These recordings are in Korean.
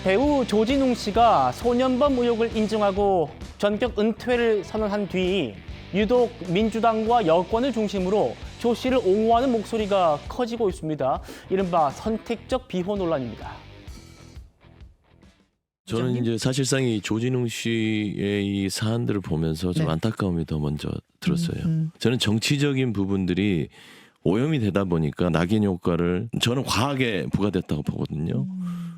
배우 조진웅 씨가 소년범 의혹을 인정하고 전격 은퇴를 선언한 뒤 유독 민주당과 여권을 중심으로 조 씨를 옹호하는 목소리가 커지고 있습니다. 이른바 선택적 비호 논란입니다. 저는 이제 사실상 이 조진웅 씨의 이 사안들을 보면서 좀 안타까움이 더 먼저 들었어요. 저는 정치적인 부분들이 오염이 되다 보니까 낙인 효과를 저는 과하게 부과됐다고 보거든요.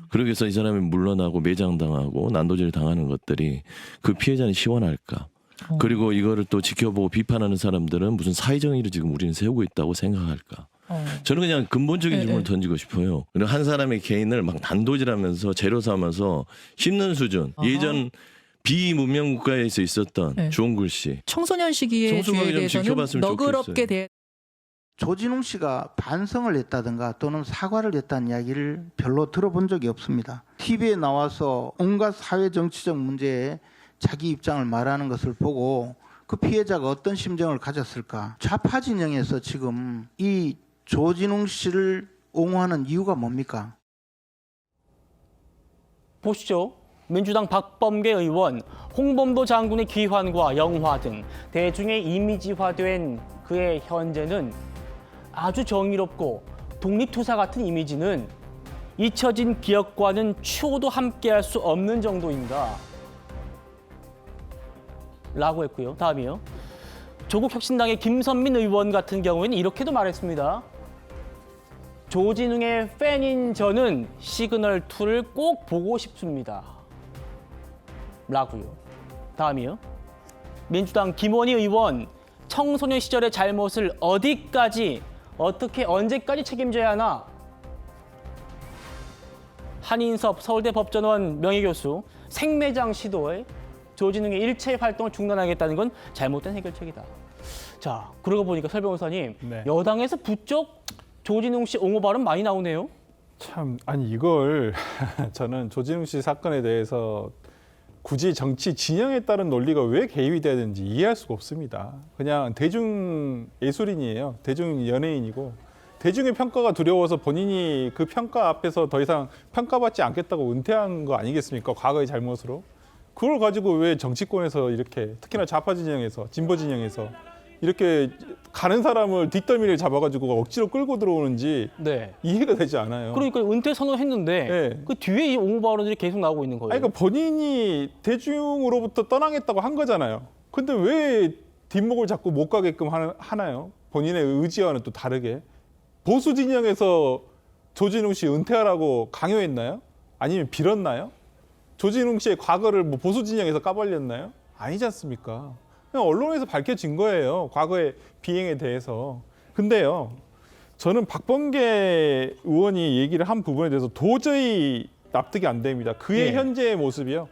그러기 위해서 이 사람이 물러나고 매장당하고 난도질 당하는 것들이 그 피해자는 시원할까? 그리고 이거를 또 지켜보고 비판하는 사람들은 무슨 사회정의를 지금 우리는 세우고 있다고 생각할까? 저는 그냥 근본적인 질문을 던지고 싶어요. 한 사람의 개인을 막 난도질하면서 재료 삼아서 씹는 수준. 예전 비문명 국가에서 있었던 주홍글 씨. 청소년 시기의 죄에 대해서는 너그럽게 대. 조진웅 씨가 반성을 했다든가 또는 사과를 했다는 이야기를 별로 들어본 적이 없습니다. TV에 나와서 온갖 사회 정치적 문제에 자기 입장을 말하는 것을 보고 그 피해자가 어떤 심정을 가졌을까? 좌파 진영에서 지금 이 조진웅 씨를 옹호하는 이유가 뭡니까? 보시죠. 민주당 박범계 의원, 홍범도 장군의 귀환과 영화 등 대중의 이미지화된 그의 현재는 아주 정의롭고 독립투사 같은 이미지는 잊혀진 기억과는 추호도 함께할 수 없는 정도인가? 라고 했고요. 다음이요. 조국혁신당의 김선민 의원 같은 경우에는 이렇게도 말했습니다. 조진웅의 팬인 저는 시그널2를 꼭 보고 싶습니다. 라고요. 다음이요. 민주당 김원희 의원, 청소년 시절의 잘못을 어디까지, 어떻게, 언제까지 책임져야 하나? 한인섭 서울대 법전원 명예교수, 생매장 시도에 조진웅의 일체 활동을 중단하겠다는 건 잘못된 해결책이다. 자, 그러고 보니까 설 변호사님, 여당에서 부쩍 조진웅 씨 옹호 발언 많이 나오네요. 참, 아니 이걸 저는 조진웅 씨 사건에 대해서 굳이 정치 진영에 따른 논리가 왜 개입이 돼야 되는지 이해할 수가 없습니다. 그냥 대중 예술인이에요. 대중 연예인이고 대중의 평가가 두려워서 본인이 그 평가 앞에서 더 이상 평가받지 않겠다고 은퇴한 거 아니겠습니까? 과거의 잘못으로. 그걸 가지고 왜 정치권에서 이렇게 특히나 좌파 진영에서 진보 진영에서 이렇게 가는 사람을 뒷덜미를 잡아가지고 억지로 끌고 들어오는지 이해가 되지 않아요. 그러니까 은퇴 선언했는데 그 뒤에 이 옹호 발언들이 계속 나오고 있는 거예요. 아니, 그러니까 본인이 대중으로부터 떠나겠다고 한 거잖아요. 근데 왜 뒷목을 잡고 못 가게끔 하나요? 본인의 의지와는 또 다르게. 보수 진영에서 조진웅 씨 은퇴하라고 강요했나요? 아니면 빌었나요? 조진웅 씨의 과거를 뭐 보수 진영에서 까발렸나요? 아니지 않습니까? 그냥 언론에서 밝혀진 거예요. 과거의 비행에 대해서. 근데요, 저는 박범계 의원이 얘기를 한 부분에 대해서 도저히 납득이 안 됩니다. 그의 현재의 모습이요.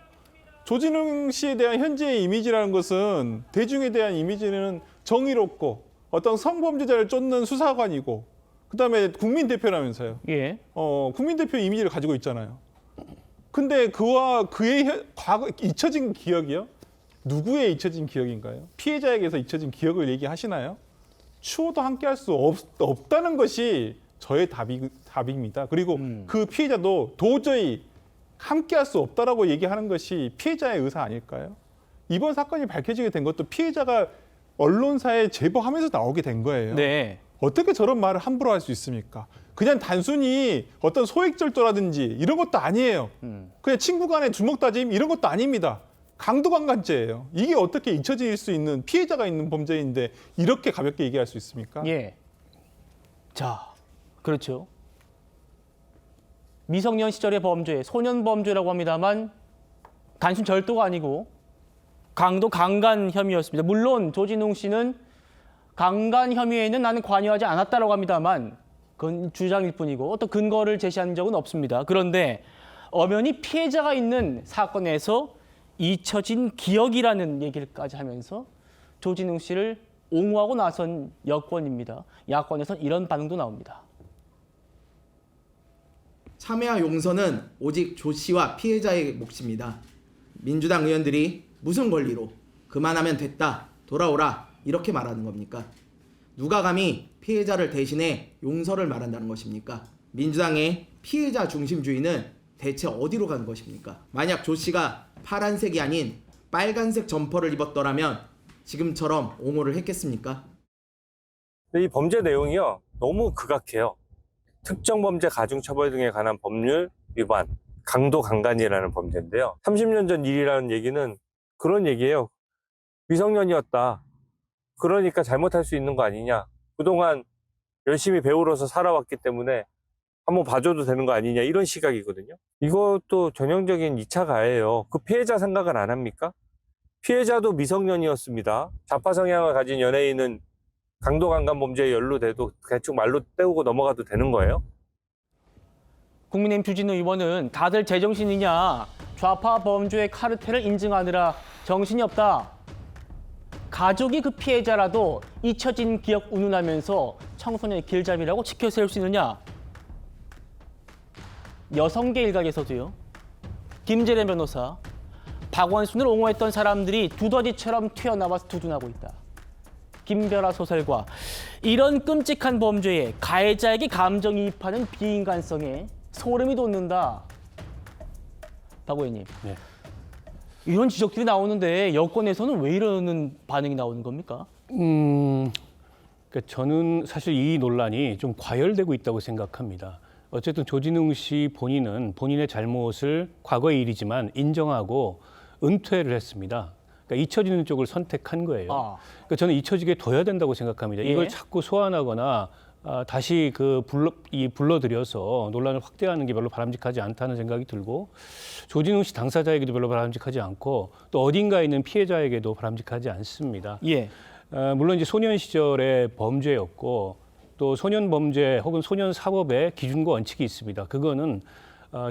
조진웅 씨에 대한 현재의 이미지라는 것은 대중에 대한 이미지는 정의롭고 어떤 성범죄자를 쫓는 수사관이고 그다음에 국민 대표라면서요. 국민 대표 이미지를 가지고 있잖아요. 근데 그와 그의 과거 잊혀진 기억이요? 누구의 잊혀진 기억인가요? 피해자에게서 잊혀진 기억을 얘기하시나요? 추호도 함께 할 수 없다는 것이 저의 답입니다. 그리고 그 피해자도 도저히 함께 할 수 없다라고 얘기하는 것이 피해자의 의사 아닐까요? 이번 사건이 밝혀지게 된 것도 피해자가 언론사에 제보하면서 나오게 된 거예요. 어떻게 저런 말을 함부로 할 수 있습니까? 그냥 단순히 어떤 소액절도라든지 이런 것도 아니에요. 그냥 친구 간의 주먹 다짐 이런 것도 아닙니다. 강도강간죄예요. 이게 어떻게 잊혀질 수 있는 피해자가 있는 범죄인데 이렇게 가볍게 얘기할 수 있습니까? 자, 그렇죠. 미성년 시절의 범죄, 소년 범죄라고 합니다만 단순 절도가 아니고 강도 강간 혐의였습니다. 물론 조진웅 씨는 강간 혐의에는 나는 관여하지 않았다라고 합니다만 그건 주장일 뿐이고 어떤 근거를 제시한 적은 없습니다. 그런데 엄연히 피해자가 있는 사건에서 잊혀진 기억이라는 얘기까지 하면서 조진웅 씨를 옹호하고 나선 여권입니다. 야권에선 이런 반응도 나옵니다. 참여와 용서는 오직 조 씨와 피해자의 몫입니다. 민주당 의원들이 무슨 권리로 그만하면 됐다, 돌아오라 이렇게 말하는 겁니까? 누가 감히 피해자를 대신해 용서를 말한다는 것입니까? 민주당의 피해자 중심주의는 대체 어디로 간 것입니까? 만약 조 씨가 파란색이 아닌 빨간색 점퍼를 입었더라면 지금처럼 옹호를 했겠습니까? 이 범죄 내용이요, 너무 극악해요. 특정 범죄 가중처벌 등에 관한 법률 위반, 강도 강간이라는 범죄인데요. 30년 전 일이라는 얘기는 그런 얘기예요. 미성년이었다. 그러니까 잘못할 수 있는 거 아니냐. 그동안 열심히 배우로서 살아왔기 때문에 한번 봐줘도 되는 거 아니냐, 이런 시각이거든요. 이것도 전형적인 2차 가해예요. 그 피해자 생각을 안 합니까? 피해자도 미성년이었습니다. 좌파 성향을 가진 연예인은 강도 강간 범죄에 연루돼도 대충 말로 때우고 넘어가도 되는 거예요? 국민의힘 주진우 의원은 다들 제정신이냐, 좌파 범죄의 카르텔을 인증하느라 정신이 없다. 가족이 그 피해자라도 잊혀진 기억 운운하면서 청소년의 길잡이라고 지켜세울 수 있느냐. 여성계 일각에서도요, 김재래 변호사, 박원순을 옹호했던 사람들이 두더지처럼 튀어나와서 두둔하고 있다. 김별아 소설가, 이런 끔찍한 범죄에 가해자에게 감정이입하는 비인간성에 소름이 돋는다. 박 의원님, 네. 이런 지적들이 나오는데 여권에서는 왜 이러는 반응이 나오는 겁니까? 그러니까 저는 사실 이 논란이 좀 과열되고 있다고 생각합니다. 어쨌든 조진웅 씨 본인은 본인의 잘못을 과거의 일이지만 인정하고 은퇴를 했습니다. 그러니까 잊혀지는 쪽을 선택한 거예요. 그러니까 저는 잊혀지게 둬야 된다고 생각합니다. 이걸 자꾸 소환하거나 다시 불러들여서 논란을 확대하는 게 별로 바람직하지 않다는 생각이 들고, 조진웅 씨 당사자에게도 별로 바람직하지 않고 또 어딘가에 있는 피해자에게도 바람직하지 않습니다. 예. 물론 이제 소년 시절의 범죄였고 또 소년 범죄 혹은 소년 사법의 기준과 원칙이 있습니다. 그거는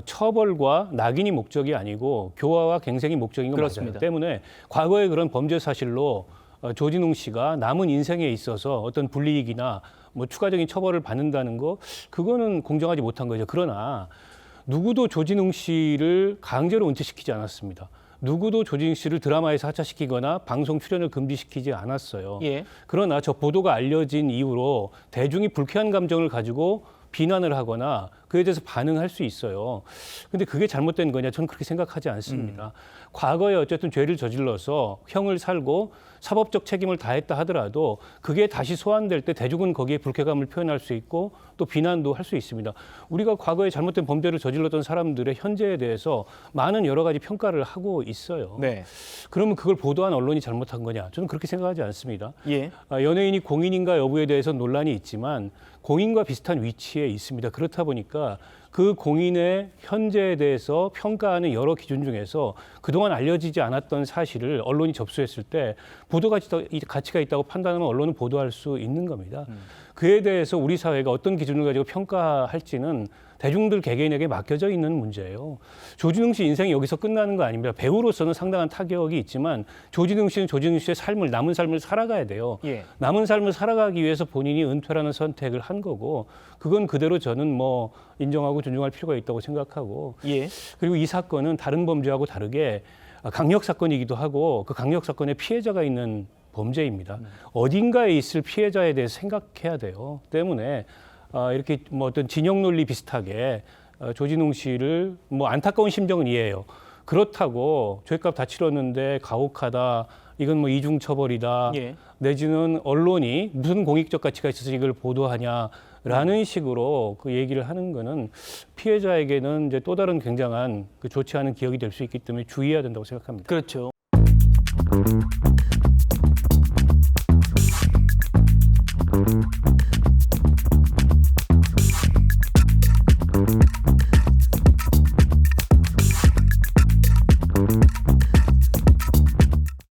처벌과 낙인이 목적이 아니고 교화와 갱생이 목적인 건 그렇습니다. 맞아요. 때문에 과거의 그런 범죄 사실로 조진웅 씨가 남은 인생에 있어서 어떤 불이익이나 뭐 추가적인 처벌을 받는다는 거, 그거는 공정하지 못한 거죠. 그러나 누구도 조진웅 씨를 강제로 은퇴시키지 않았습니다. 누구도 조진웅 씨를 드라마에서 하차시키거나 방송 출연을 금지시키지 않았어요. 예. 그러나 저 보도가 알려진 이후로 대중이 불쾌한 감정을 가지고 비난을 하거나 그에 대해서 반응할 수 있어요. 근데 그게 잘못된 거냐? 저는 그렇게 생각하지 않습니다. 과거에 어쨌든 죄를 저질러서 형을 살고 사법적 책임을 다했다 하더라도 그게 다시 소환될 때 대중은 거기에 불쾌감을 표현할 수 있고 또 비난도 할 수 있습니다. 우리가 과거에 잘못된 범죄를 저질렀던 사람들의 현재에 대해서 많은 여러 가지 평가를 하고 있어요. 네. 그러면 그걸 보도한 언론이 잘못한 거냐? 저는 그렇게 생각하지 않습니다. 예. 연예인이 공인인가 여부에 대해서 논란이 있지만 공인과 비슷한 위치에 있습니다. 그렇다 보니까 그 공인의 현재에 대해서 평가하는 여러 기준 중에서 그동안 알려지지 않았던 사실을 언론이 접수했을 때 보도 가치가 있다고 판단하면 언론은 보도할 수 있는 겁니다. 그에 대해서 우리 사회가 어떤 기준을 가지고 평가할지는 대중들 개개인에게 맡겨져 있는 문제예요. 조진웅 씨 인생이 여기서 끝나는 거 아닙니다. 배우로서는 상당한 타격이 있지만 조진웅 씨는 조진웅 씨의 삶을, 남은 삶을 살아가야 돼요. 예. 남은 삶을 살아가기 위해서 본인이 은퇴라는 선택을 한 거고, 그건 그대로 저는 뭐 인정하고 존중할 필요가 있다고 생각하고, 예. 그리고 이 사건은 다른 범죄하고 다르게 강력 사건이기도 하고 그 강력 사건에 피해자가 있는 범죄입니다. 어딘가에 있을 피해자에 대해서 생각해야 돼요. 때문에 이렇게 뭐 어떤 진영 논리 비슷하게 조진웅 씨를 뭐 안타까운 심정은 이해해요. 그렇다고 죄값 다 치렀는데 가혹하다, 이건 뭐 이중 처벌이다, 예. 내지는 언론이 무슨 공익적 가치가 있어서 이걸 보도하냐라는 식으로 그 얘기를 하는 거는 피해자에게는 이제 또 다른 굉장한 그 좋지 않은 기억이 될 수 있기 때문에 주의해야 된다고 생각합니다. 그렇죠.